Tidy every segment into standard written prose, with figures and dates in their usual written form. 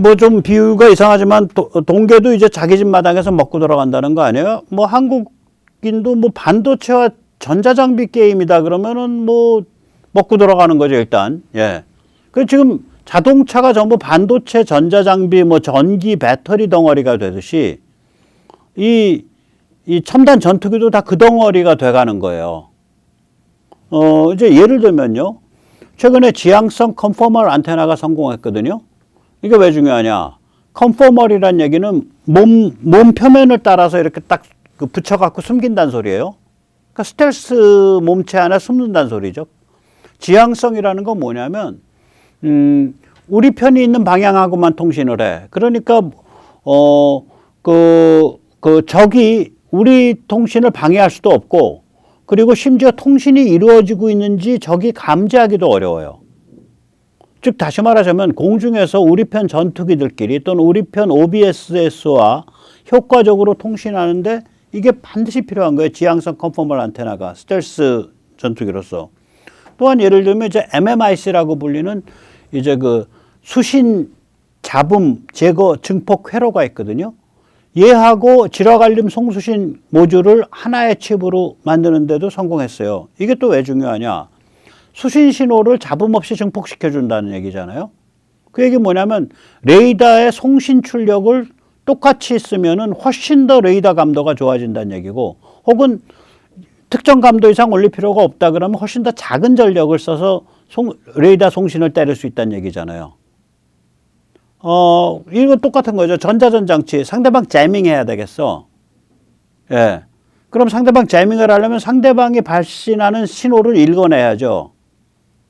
뭐 좀 비유가 이상하지만 동계도 이제 자기 집 마당에서 먹고 들어간다는 거 아니에요? 뭐 한국인도 뭐 반도체와 전자장비 게임이다 그러면은 뭐 먹고 들어가는 거죠 일단. 예. 그 지금 자동차가 전부 반도체, 전자장비, 뭐 전기, 배터리 덩어리가 되듯이 이 첨단 전투기도 다 그 덩어리가 돼가는 거예요. 이제 예를 들면요. 최근에 지향성 컨포멀 안테나가 성공했거든요. 이게 왜 중요하냐. 컨포멀이란 얘기는 몸 표면을 따라서 이렇게 딱 붙여갖고 숨긴다는 소리예요. 그러니까 스텔스 몸체 안에 숨는다는 소리죠. 지향성이라는 건 뭐냐면, 우리 편이 있는 방향하고만 통신을 해. 그러니까, 적이 우리 통신을 방해할 수도 없고, 그리고 심지어 통신이 이루어지고 있는지 적이 감지하기도 어려워요. 즉 다시 말하자면 공중에서 우리 편 전투기들끼리 또는 우리 편 OBS와 효과적으로 통신하는데 이게 반드시 필요한 거예요. 지향성 컨포멀 안테나가 스텔스 전투기로서. 또한 예를 들면 이제 MMIC라고 불리는 이제 그 수신 잡음 제거 증폭 회로가 있거든요. 얘하고 지라갈림 송수신 모듈을 하나의 칩으로 만드는데도 성공했어요. 이게 또 왜 중요하냐. 수신 신호를 잡음 없이 증폭시켜 준다는 얘기잖아요. 그 얘기 뭐냐면 레이더의 송신 출력을 똑같이 쓰면은 훨씬 더 레이더 감도가 좋아진다는 얘기고, 혹은 특정 감도 이상 올릴 필요가 없다 그러면 훨씬 더 작은 전력을 써서 레이더 송신을 때릴 수 있다는 얘기잖아요. 이거 똑같은 거죠. 전자전장치 상대방 재밍 해야 되겠어. 예. 그럼 상대방 재밍을 하려면 상대방이 발신하는 신호를 읽어내야죠.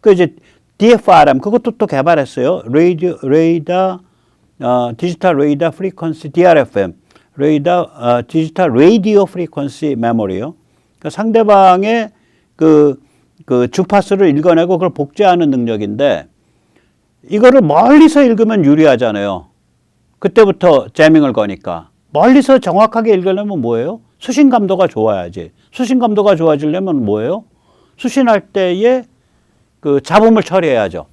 그 이제 DFRM 그것도 또 개발했어요. 디지털 레이더 프리퀀시 DRFM, 디지털 레이디오 프리퀀시 메모리요. 그러니까 상대방의 그 주파수를 읽어내고 그걸 복제하는 능력인데, 이거를 멀리서 읽으면 유리하잖아요. 그때부터 재밍을 거니까. 멀리서 정확하게 읽으려면 뭐예요? 수신 감도가 좋아야지. 수신 감도가 좋아지려면 뭐예요? 수신할 때에 그 잡음을 처리해야죠.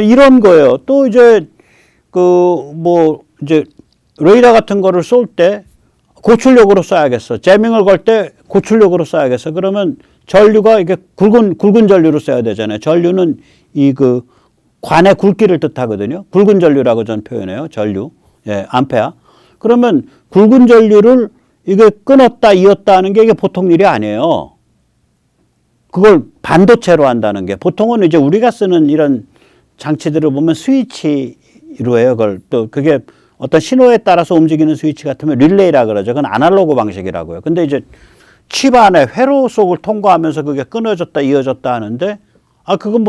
이런 거예요. 또 이제 이제 레이더 같은 거를 쏠 때 고출력으로 쏴야겠어. 재밍을 걸 때 고출력으로 쏴야겠어. 그러면 전류가 이게 굵은 전류로 써야 되잖아요. 전류는 관의 굵기를 뜻하거든요. 굵은 전류라고 전 표현해요. 전류. 예, 암페어. 그러면 굵은 전류를 이게 끊었다 이었다 하는 게 이게 보통 일이 아니에요. 그걸 반도체로 한다는 게, 보통은 이제 우리가 쓰는 이런 장치들을 보면 스위치로 해요. 그걸 또 그게 어떤 신호에 따라서 움직이는 스위치 같으면 릴레이라 그러죠. 그건 아날로그 방식이라고요. 근데 이제 칩 안에 회로 속을 통과하면서 그게 끊어졌다 이어졌다 하는데, 그건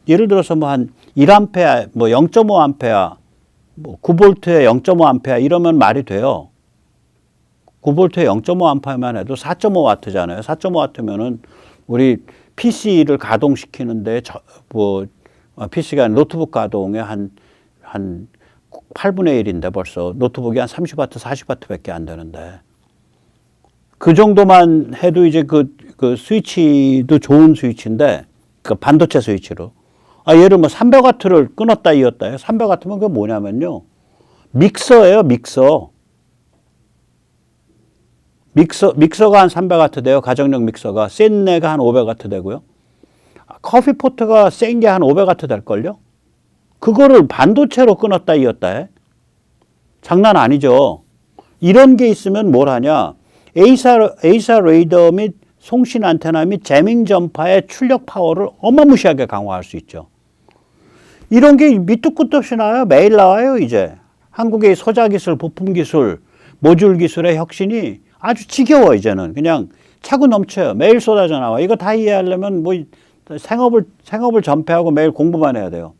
예를 들어서 뭐 한 1A, 뭐 0.5A, 뭐 9V에 0.5A 이러면 말이 돼요. 9V에 0.5A만 해도 4.5W잖아요. 4.5W면은 우리 PC를 가동시키는데 PC가 노트북 가동에 한 8분의 1인데 벌써 노트북이 한 30W, 40W밖에 안 되는데, 그 정도만 해도 이제 그 스위치도 좋은 스위치인데, 그 반도체 스위치로. 예를 뭐 300W를 끊었다 이었다 해요. 300W면 그게 뭐냐면요. 믹서예요, 믹서. 믹서가 한 300W 돼요. 가정용 믹서가. 센 애가 한 500W 되고요. 커피포트가 센 게 한 500W 될걸요? 그거를 반도체로 끊었다 이었다 해. 장난 아니죠. 이런 게 있으면 뭘 하냐. 에이사 레이더 및 송신 안테나 및 재밍 전파의 출력 파워를 어마무시하게 강화할 수 있죠. 이런 게 밑도 끝도 없이 나와요. 매일 나와요, 이제. 한국의 소자 기술, 부품 기술, 모듈 기술의 혁신이 아주 지겨워, 이제는. 그냥 차고 넘쳐요. 매일 쏟아져 나와. 이거 다 이해하려면 뭐 생업을 전폐하고 매일 공부만 해야 돼요.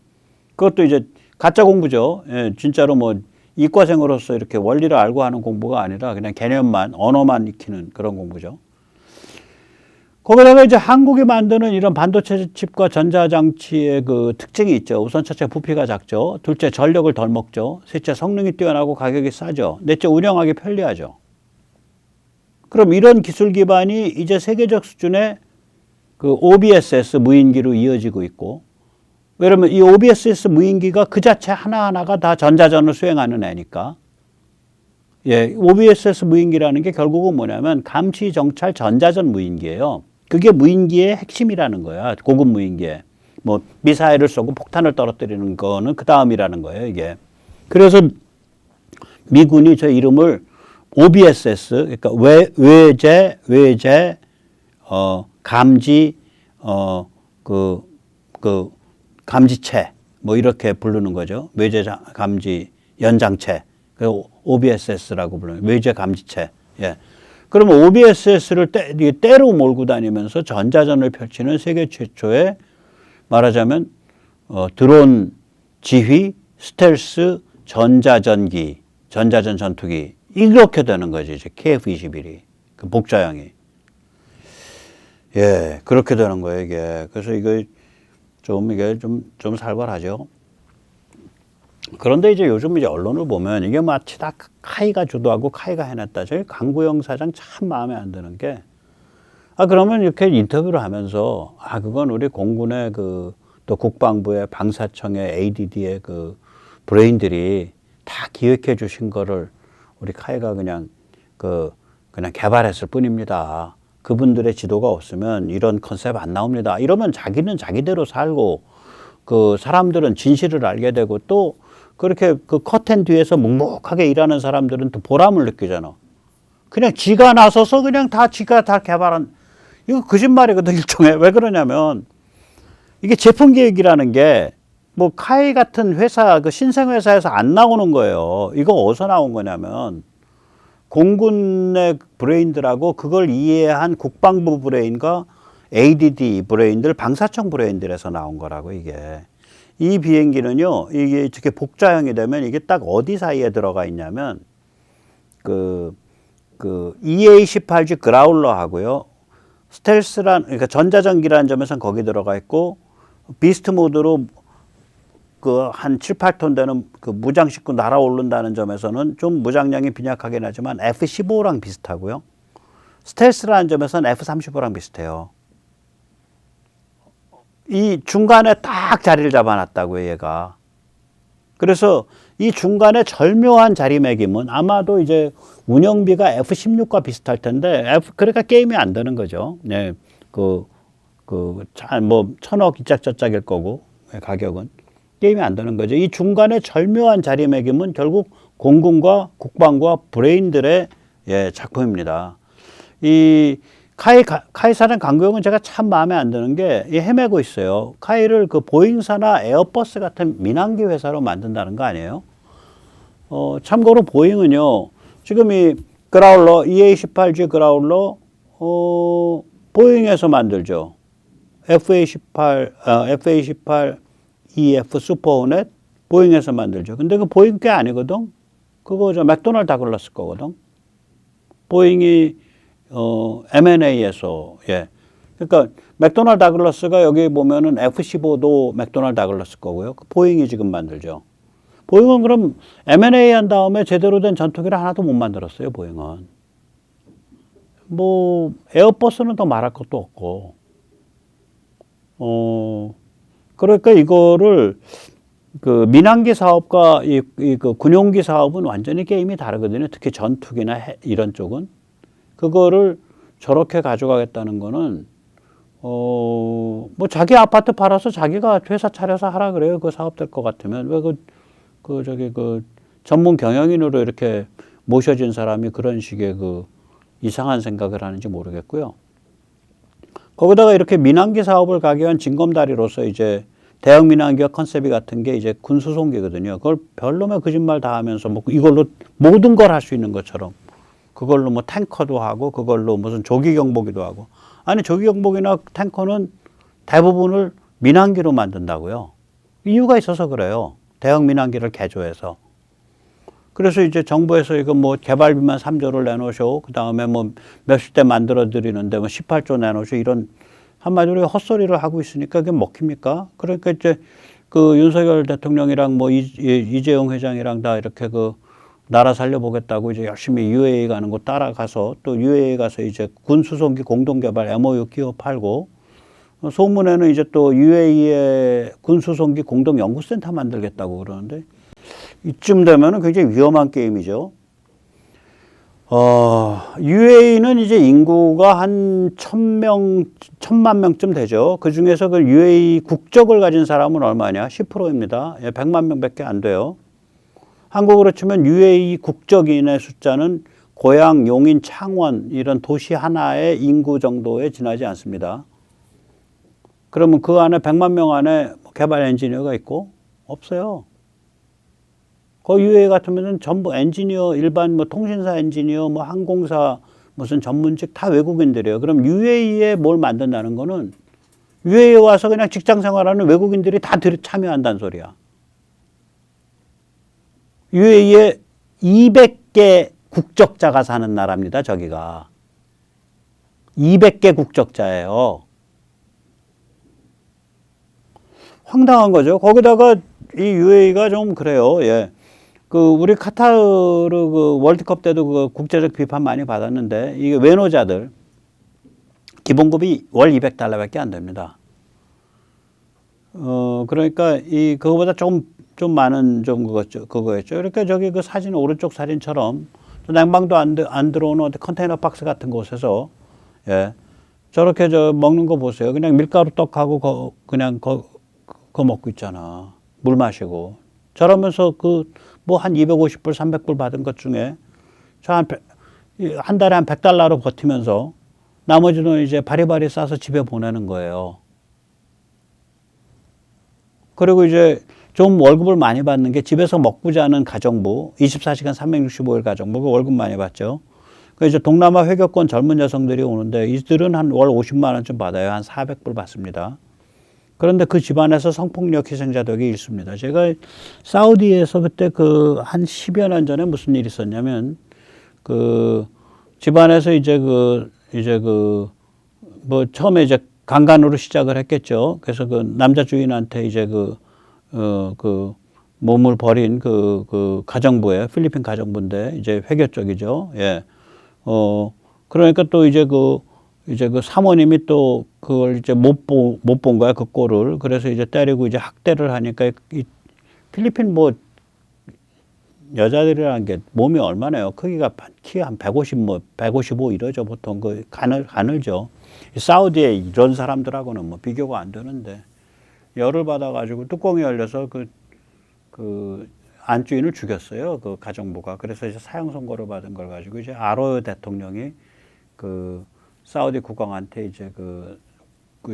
그것도 이제 가짜 공부죠. 예, 진짜로 뭐 이과생으로서 이렇게 원리를 알고 하는 공부가 아니라 그냥 개념만, 언어만 익히는 그런 공부죠. 거기다가 이제 한국이 만드는 이런 반도체 칩과 전자장치의 그 특징이 있죠. 우선 첫째, 부피가 작죠. 둘째, 전력을 덜 먹죠. 셋째, 성능이 뛰어나고 가격이 싸죠. 넷째, 운영하기 편리하죠. 그럼 이런 기술 기반이 이제 세계적 수준의 그 OBSS 무인기로 이어지고 있고, 왜냐면 이 OBSS 무인기가 그 자체 하나하나가 다 전자전을 수행하는 애니까. 예, OBSS 무인기라는 게 결국은 뭐냐면 감시 정찰 전자전 무인기예요. 그게 무인기의 핵심이라는 거야. 고급 무인기에. 뭐 미사일을 쏘고 폭탄을 떨어뜨리는 거는 그 다음이라는 거예요, 이게. 그래서 미군이 저 이름을 OBSS, 그러니까 외제 감지 그 감지체 뭐 이렇게 부르는 거죠. 외제 감지 연장체. 그 OBSS라고 불러요. 외제 감지체. 예. 그러면 OBSS를 때로 몰고 다니면서 전자전을 펼치는 세계 최초의 말하자면 드론 지휘, 스텔스, 전자전기, 전자전 전투기 이렇게 되는 거지 이제 KF-21이 그 복자형이. 예, 그렇게 되는 거예요 이게. 그래서 이게 좀 살벌하죠. 그런데 이제 요즘 이제 언론을 보면 이게 마치 다 카이가 주도하고 카이가 해냈다. 저희 강구영 사장 참 마음에 안 드는 게, 그러면 이렇게 인터뷰를 하면서, 그건 우리 공군의 또 국방부의 방사청의 ADD의 그 브레인들이 다 기획해 주신 거를 우리 카이가 그냥 개발했을 뿐입니다. 그분들의 지도가 없으면 이런 컨셉 안 나옵니다. 이러면 자기는 자기대로 살고, 그 사람들은 진실을 알게 되고, 또 그렇게 그 커튼 뒤에서 묵묵하게 일하는 사람들은 또 보람을 느끼잖아. 그냥 지가 나서서 그냥 지가 다 개발한, 이거 거짓말이거든, 일종의. 왜 그러냐면, 이게 제품 계획이라는 게, 뭐, 카이 같은 회사, 그 신생회사에서 안 나오는 거예요. 이거 어디서 나온 거냐면, 공군의 브레인들하고 그걸 이해한 국방부 브레인과 ADD 브레인들, 방사청 브레인들에서 나온 거라고, 이게. 이 비행기는요, 이게 이렇게 복자형이 되면 이게 딱 어디 사이에 들어가 있냐면, EA-18G 그라울러 하고요, 그러니까 전자전기라는 점에서는 거기 들어가 있고, 비스트 모드로 한 7, 8톤 되는 그 무장 싣고 날아오른다는 점에서는 좀 무장량이 빈약하긴 하지만 F-15랑 비슷하고요. 스텔스라는 점에서는 F-35랑 비슷해요. 이 중간에 딱 자리를 잡아놨다고요, 얘가. 그래서 이 중간에 절묘한 자리매김은 아마도 이제 운영비가 F-16과 비슷할 텐데, 그러니까 게임이 안 되는 거죠. 네, 뭐 1,000억 이짝저짝일 거고, 가격은. 게임이 안 되는 거죠. 이 중간에 절묘한 자리매김은 결국 공군과 국방과 브레인들의 작품입니다. 이 카이사는 강구형은 제가 참 마음에 안 드는 게 헤매고 있어요. 카이를 그 보잉사나 에어버스 같은 민항기 회사로 만든다는 거 아니에요? 참고로 보잉은요, 지금 이 그라울러, EA-18G 그라울러, 보잉에서 만들죠. FA-18 EF 슈퍼호넷 보잉에서 만들죠. 근데 그 보잉 게 아니거든. 그거 맥도날드 다글라스 거거든. 보잉이 M&A에서 그러니까 맥도날드 다글라스가 여기 보면은 F-15도 맥도날드 다글라스 거고요. 보잉이 지금 만들죠. 보잉은 그럼 M&A 한 다음에 제대로 된 전투기를 하나도 못 만들었어요. 보잉은. 뭐 에어버스는 더 말할 것도 없고. 그러니까 이거를 그 민항기 사업과 그 군용기 사업은 완전히 게임이 다르거든요. 특히 전투기나 이런 쪽은. 그거를 저렇게 가져가겠다는 거는 뭐 자기 아파트 팔아서 자기가 회사 차려서 하라 그래요. 그 사업 될 것 같으면. 왜 그 전문 경영인으로 이렇게 모셔진 사람이 그런 식의 그 이상한 생각을 하는지 모르겠고요. 거기다가 이렇게 민항기 사업을 가기 위한 징검다리로서 이제 대형 민항기와 컨셉이 같은 게 이제 군수송기거든요. 그걸 별놈의 거짓말 다 하면서 뭐 이걸로 모든 걸 할 수 있는 것처럼 그걸로 뭐 탱커도 하고 그걸로 무슨 조기 경보기도 하고. 아니 조기 경보기나 탱커는 대부분을 민항기로 만든다고요. 이유가 있어서 그래요. 대형 민항기를 개조해서. 그래서 이제 정부에서 이거 뭐 개발비만 3조를 내놓으셔. 그 다음에 뭐 몇십 대 만들어 드리는데 뭐 18조 내놓으셔. 이런 한마디로 헛소리를 하고 있으니까 그게 먹힙니까? 그러니까 이제 그 윤석열 대통령이랑 뭐 이재용 회장이랑 다 이렇게 그 나라 살려보겠다고 이제 열심히 UAE 가는 거 따라가서 또 UAE 가서 이제 군 수송기 공동개발 MOU 끼워 팔고 소문에는 이제 또 UAE의 군수송기 공동연구센터 만들겠다고 그러는데 이쯤 되면은 굉장히 위험한 게임이죠. UAE는 이제 인구가 한 1,000만 명쯤 되죠. 그 중에서 그 UAE 국적을 가진 사람은 얼마냐? 10%입니다. 100만 명밖에 안 돼요. 한국으로 치면 UAE 국적인의 숫자는 고향, 용인, 창원 이런 도시 하나의 인구 정도에 지나지 않습니다. 그러면 그 안에 100만 명 안에 개발 엔지니어가 있고 없어요. 그 UAE 같으면은 전부 엔지니어, 일반 뭐 통신사 엔지니어, 뭐 항공사 무슨 전문직 다 외국인들이에요. 그럼 UAE에 뭘 만든다는 거는 UAE에 와서 그냥 직장 생활하는 외국인들이 다 참여한다는 소리야. UAE에 200개 국적자가 사는 나라입니다. 저기가. 200개 국적자예요. 황당한 거죠. 거기다가 이 UAE가 좀 그래요. 예. 우리 카타르 월드컵 때도 국제적 비판 많이 받았는데, 이게 외노자들, 기본급이 월 $200밖에 안 됩니다. 그러니까 그거보다 좀 많은 그거였죠. 그러니까 저기 그 사진, 오른쪽 사진처럼, 냉방도 안 들어오는 컨테이너 박스 같은 곳에서, 예. 저렇게 먹는 거 보세요. 그냥 밀가루 떡하고 그냥 그거 먹고 있잖아. 물 마시고. 저러면서 뭐 한 250불, 300불 받은 것 중에 한 달에 한 $100로 버티면서 나머지는 이제 바리바리 싸서 집에 보내는 거예요. 그리고 이제 좀 월급을 많이 받는 게 집에서 먹고 자는 가정부, 24시간 365일 가정부, 월급 많이 받죠. 그 이제 동남아 회교권 젊은 여성들이 오는데 이들은 한 월 50만 원쯤 받아요. 한 400불 받습니다. 그런데 그 집안에서 성폭력 희생자들이 있습니다. 제가 사우디에서 그때 한 10여 년 전에 무슨 일이 있었냐면, 집안에서 뭐 처음에 이제 강간으로 시작을 했겠죠. 그래서 남자 주인한테 이제 몸을 버린 가정부에, 필리핀 가정부인데, 이제 회교 쪽이죠. 예. 그러니까 또 이제 사모님이 또 그걸 이제 못 본 거야, 그 꼴을. 그래서 이제 때리고 이제 학대를 하니까 필리핀 뭐 여자들이라는 게 몸이 얼마나요? 크기가 키 한 155 이러죠. 보통 가늘죠. 사우디에 이런 사람들하고는 뭐 비교가 안 되는데 열을 받아가지고 뚜껑이 열려서 안주인을 죽였어요. 그 가정부가. 그래서 이제 사형 선고를 받은 걸 가지고 이제 아로요 대통령이 사우디 국왕한테 이제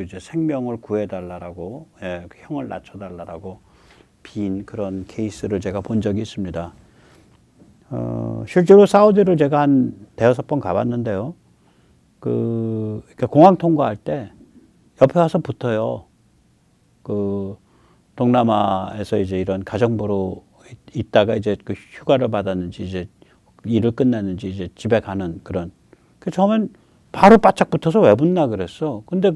이제 생명을 구해달라고, 예, 형을 낮춰달라고 빈 그런 케이스를 제가 본 적이 있습니다. 실제로 사우디를 제가 한 대여섯 번 가봤는데요. 그러니까 공항 통과할 때 옆에 와서 붙어요. 동남아에서 이제 이런 가정부로 있다가 이제 휴가를 받았는지 이제 일을 끝냈는지 이제 집에 가는 그런. 처음엔 바로 바짝 붙어서 왜 붙나 그랬어. 근데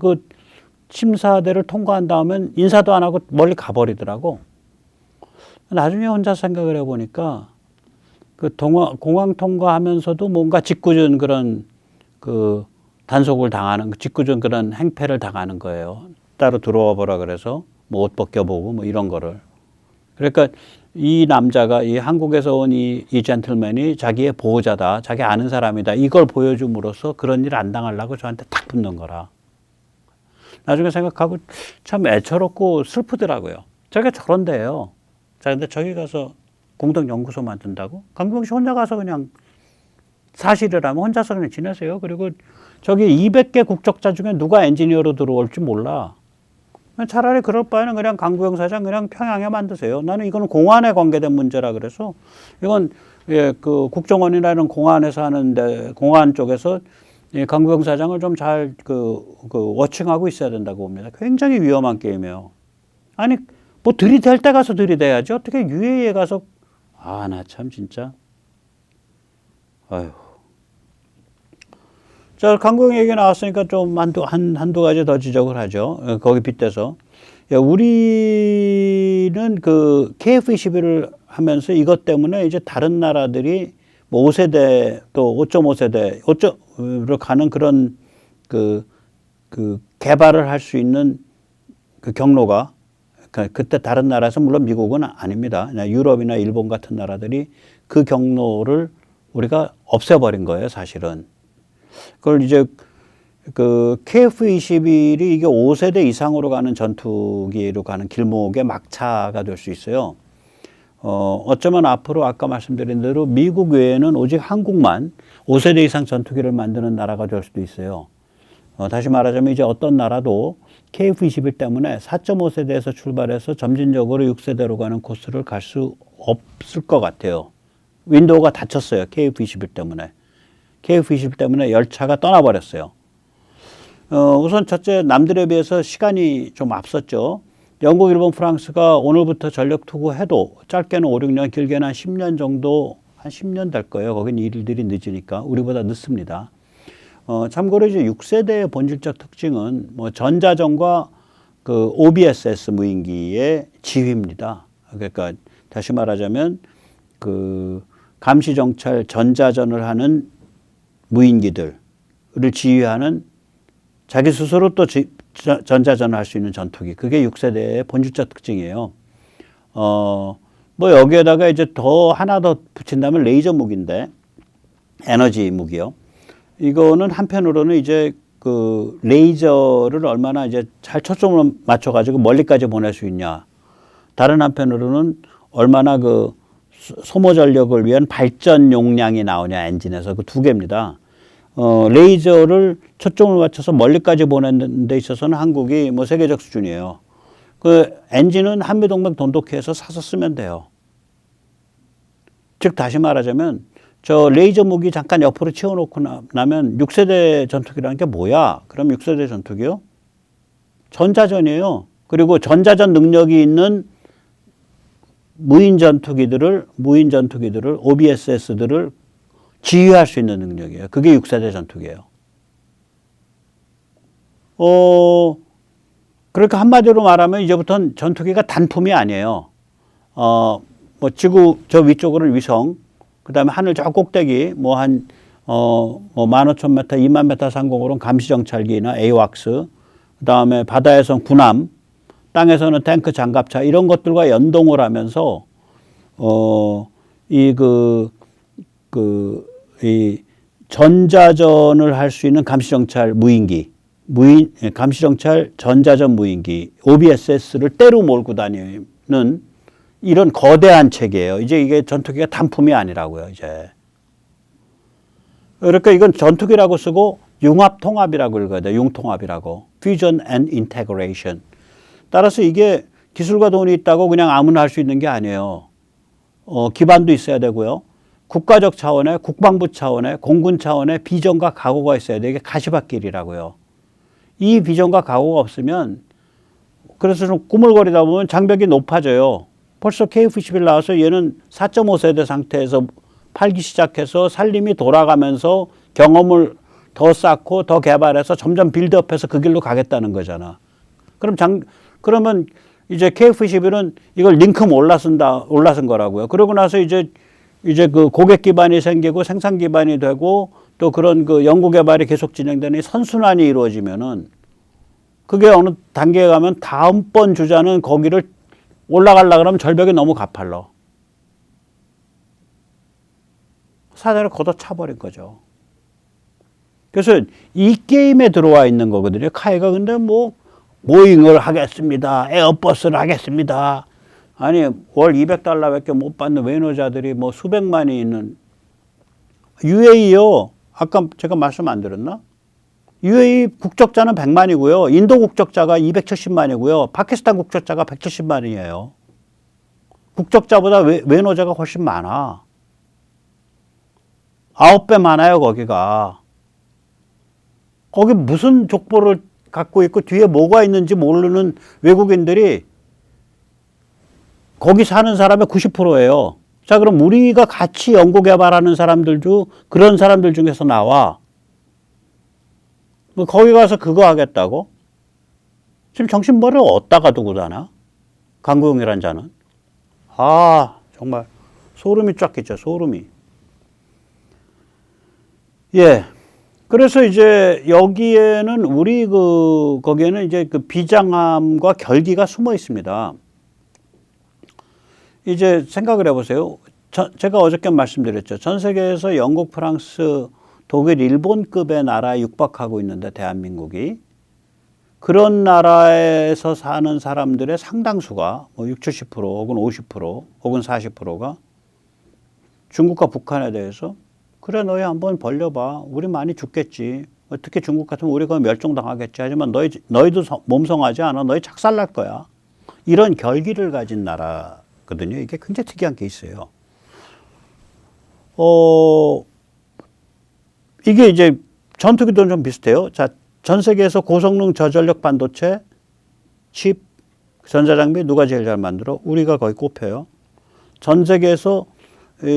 심사대를 통과한 다음엔 인사도 안 하고 멀리 가버리더라고. 나중에 혼자 생각을 해보니까 공항 통과하면서도 뭔가 짓궂은 그런 단속을 당하는, 짓궂은 그런 행패를 당하는 거예요. 따로 들어와 보라 그래서 뭐 옷 벗겨보고 뭐 이런 거를. 그러니까 이 남자가, 이 한국에서 온 이 젠틀맨이 자기의 보호자다, 자기 아는 사람이다, 이걸 보여줌으로써 그런 일 안 당하려고 저한테 탁 붙는 거라. 나중에 생각하고 참 애처롭고 슬프더라고요. 저게 저런 데예요. 자, 근데 저기 가서 공동연구소 만든다고? 강병 씨 혼자 가서 그냥 사실이라면 혼자서 그냥 지내세요. 그리고 저기 200개 국적자 중에 누가 엔지니어로 들어올지 몰라. 차라리 그럴 바에는 그냥 강구영 사장 그냥 평양에 만드세요. 나는 이거는 공안에 관계된 문제라 그래서 이건 국정원이라는 공안에서 하는데 공안 쪽에서 강구영 사장을 좀 잘 워칭하고 있어야 된다고 봅니다. 굉장히 위험한 게임이에요. 아니 뭐 들이댈 때 가서 들이대야지 어떻게 UAE에 가서 나 참 진짜 아휴. 자, 강구영 얘기 나왔으니까 좀 한두 가지 더 지적을 하죠. 거기 빗대서. 우리는 KF-21을 하면서 이것 때문에 이제 다른 나라들이 뭐 5세대 또 5.5세대, 5.5로 가는 그런 개발을 할 수 있는 그 경로가 그때 다른 나라에서 물론 미국은 아닙니다. 유럽이나 일본 같은 나라들이 그 경로를 우리가 없애버린 거예요, 사실은. 그걸 이제 그 KF-21이 이게 5세대 이상으로 가는 전투기로 가는 길목의 막차가 될 수 있어요. 어쩌면 앞으로 아까 말씀드린 대로 미국 외에는 오직 한국만 5세대 이상 전투기를 만드는 나라가 될 수도 있어요. 다시 말하자면 이제 어떤 나라도 KF-21 때문에 4.5세대에서 출발해서 점진적으로 6세대로 가는 코스를 갈 수 없을 것 같아요. 윈도우가 닫혔어요. KF-21 때문에. KF-21 때문에 열차가 떠나버렸어요. 우선 첫째, 남들에 비해서 시간이 좀 앞섰죠. 영국, 일본, 프랑스가 오늘부터 전력 투구해도 짧게는 5, 6년, 길게는 한 10년 정도, 한 10년 될 거예요. 거긴 일들이 늦으니까. 우리보다 늦습니다. 참고로 이제 6세대의 본질적 특징은 뭐 전자전과 그 OBSS 무인기의 지휘입니다. 그러니까 다시 말하자면 그 감시정찰 전자전을 하는 무인기들을 지휘하는 자기 스스로 또 전자전을 할 수 있는 전투기. 그게 6세대의 본질적 특징이에요. 뭐 여기에다가 이제 더 하나 더 붙인다면 레이저 무기인데 에너지 무기요. 이거는 한편으로는 이제 그 레이저를 얼마나 이제 잘 초점을 맞춰가지고 멀리까지 보낼 수 있냐. 다른 한편으로는 얼마나 그 소모 전력을 위한 발전 용량이 나오냐 엔진에서 그 두 개입니다. 레이저를 초점을 맞춰서 멀리까지 보내는 데 있어서는 한국이 뭐 세계적 수준이에요. 그 엔진은 한미동맹 돈독해서 사서 쓰면 돼요. 즉 다시 말하자면 저 레이저 무기 잠깐 옆으로 치워놓고 나면 6세대 전투기라는 게 뭐야? 그럼 6세대 전투기요? 전자전이에요. 그리고 전자전 능력이 있는 무인 전투기들을 OBSS들을 지휘할 수 있는 능력이에요. 그게 6세대 전투기예요. 그러니까 한마디로 말하면 이제부터는 전투기가 단품이 아니에요. 뭐 지구 저 위쪽으로는 위성, 그 다음에 하늘 저 꼭대기 뭐 한 15,000m, 20,000m 상공으로는 감시정찰기나 AWACS, 그 다음에 바다에선 군함, 땅에서는 탱크, 장갑차 이런 것들과 연동을 하면서 이 전자전을 할 수 있는 감시정찰 무인기, 감시정찰 전자전 무인기, OBSS를 때로 몰고 다니는 이런 거대한 체계예요. 이제 이게 전투기가 단품이 아니라고요, 이제. 그러니까 이건 전투기라고 쓰고 융합통합이라고 읽어야 돼요. 융통합이라고. Fusion and Integration. 따라서 이게 기술과 돈이 있다고 그냥 아무나 할 수 있는 게 아니에요. 기반도 있어야 되고요. 국가적 차원의, 국방부 차원의, 공군 차원의 비전과 각오가 있어야 돼요. 이게 가시밭길이라고요. 이 비전과 각오가 없으면 그래서 좀 꾸물거리다 보면 장벽이 높아져요. 벌써 KF-21 나와서 얘는 4.5세대 상태에서 팔기 시작해서 살림이 돌아가면서 경험을 더 쌓고 더 개발해서 점점 빌드업해서 그 길로 가겠다는 거잖아. 그러면 이제 KF-21은 이걸 링크 올라쓴 거라고요. 그러고 나서 이제 그 고객 기반이 생기고 생산 기반이 되고 또 그런 그 연구 개발이 계속 진행되는 선순환이 이루어지면은 그게 어느 단계에 가면 다음번 주자는 거기를 올라가려고 그러면 절벽이 너무 가팔러. 사대를 걷어차버린 거죠. 그래서 이 게임에 들어와 있는 거거든요. 카이가 근데 뭐 모잉을 하겠습니다. 에어버스를 하겠습니다. 아니 월 $200밖에 못 받는 외노자들이 뭐 수백만이 있는 UAE요. 아까 제가 말씀 안 드렸나? UAE 국적자는 100만이고요. 인도 국적자가 270만이고요. 파키스탄 국적자가 170만이에요. 국적자보다 외노자가 훨씬 많아. 9배 많아요, 거기가. 거기 무슨 족보를 갖고 있고 뒤에 뭐가 있는지 모르는 외국인들이 거기 사는 사람의 90%예요. 자, 그럼 우리가 같이 연구 개발하는 사람들도 그런 사람들 중에서 나와. 뭐 거기 가서 그거 하겠다고? 지금 정신머리를 어디다가 두고 다나? 강구용이란 자는. 아, 정말 소름이 쫙 끼쳐, 소름이. 예. 그래서 이제 여기에는 거기에는 이제 그 비장함과 결기가 숨어 있습니다. 이제 생각을 해보세요. 제가 어저께 말씀드렸죠. 전 세계에서 영국, 프랑스, 독일, 일본급의 나라에 육박하고 있는데 대한민국이 그런 나라에서 사는 사람들의 상당수가 뭐 60, 70% 혹은 50% 혹은 40%가 중국과 북한에 대해서 그래 너희 한번 벌려봐. 우리 많이 죽겠지. 어떻게 중국 같으면 우리가 멸종당하겠지. 하지만 너희도 몸성하지 않아. 너희 작살날 거야. 이런 결기를 가진 나라거든요. 이게 굉장히 특이한 케이스예요. 이게 이제 전투기도 좀 비슷해요. 자, 전 세계에서 고성능 저전력 반도체, 칩, 전자장비 누가 제일 잘 만들어? 우리가 거의 꼽혀요. 전 세계에서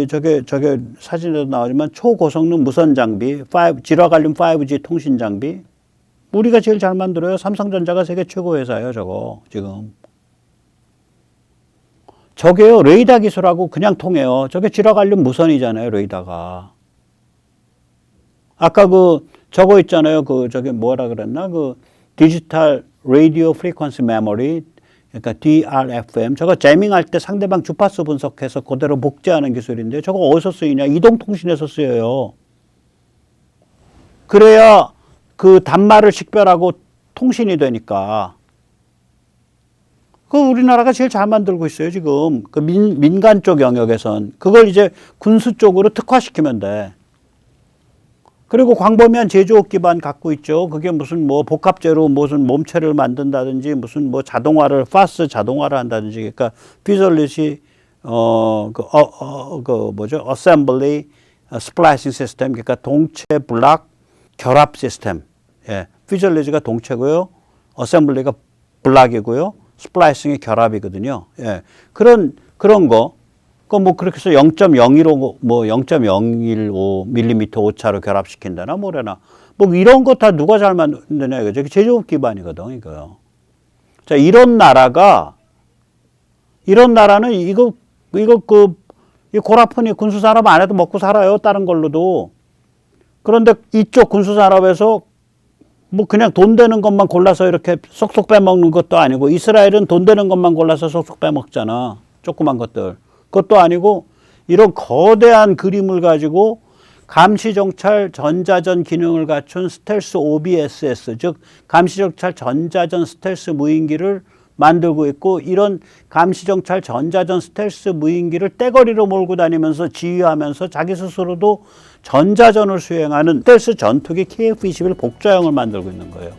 저게 사진에도 나오지만 초고성능 무선 장비, 질화관련 5G 통신 장비 우리가 제일 잘 만들어요. 삼성전자가 세계 최고 회사예요. 저거 지금. 저게요 레이더 기술하고 그냥 통해요. 저게 질화관련 무선이잖아요. 레이더가. 아까 저거 있잖아요. 저게 뭐라 그랬나? 디지털 라디오 프리퀀시 메모리, 그러니까 DRFM. 저거 재밍할 때 상대방 주파수 분석해서 그대로 복제하는 기술인데 저거 어디서 쓰이냐? 이동통신에서 쓰여요. 그래야 그 단말을 식별하고 통신이 되니까. 우리나라가 제일 잘 만들고 있어요, 지금. 민간 쪽 영역에선. 그걸 이제 군수 쪽으로 특화시키면 돼. 그리고 광범위한 제조업 기반 갖고 있죠. 그게 무슨 복합재로 무슨 몸체를 만든다든지 무슨 자동화를, 파스 자동화를 한다든지. 그러니까 피절릿이, 어셈블리, 스플라이싱 시스템. 그러니까 동체 블락 결합 시스템. 예. 피절릿가 동체고요. 어셈블리가 블락이고요. 스플라이싱이 결합이거든요. 예. 그런 거. 그렇게 해서 0.015, 0.015mm 오차로 결합시킨다나 뭐래나. 이런 거 다 누가 잘 만드냐 이거죠. 제조업 기반이거든, 이거요. 자, 이런 나라는 이 골아프니 군수산업 안 해도 먹고 살아요. 다른 걸로도. 그런데 이쪽 군수산업에서 그냥 돈 되는 것만 골라서 이렇게 쏙쏙 빼먹는 것도 아니고 이스라엘은 돈 되는 것만 골라서 쏙쏙 빼먹잖아. 조그만 것들. 그것도 아니고 이런 거대한 그림을 가지고 감시정찰 전자전 기능을 갖춘 스텔스 OBSS, 즉 감시정찰 전자전 스텔스 무인기를 만들고 있고 이런 감시정찰 전자전 스텔스 무인기를 떼거리로 몰고 다니면서 지휘하면서 자기 스스로도 전자전을 수행하는 스텔스 전투기 KF-21 복좌형을 만들고 있는 거예요.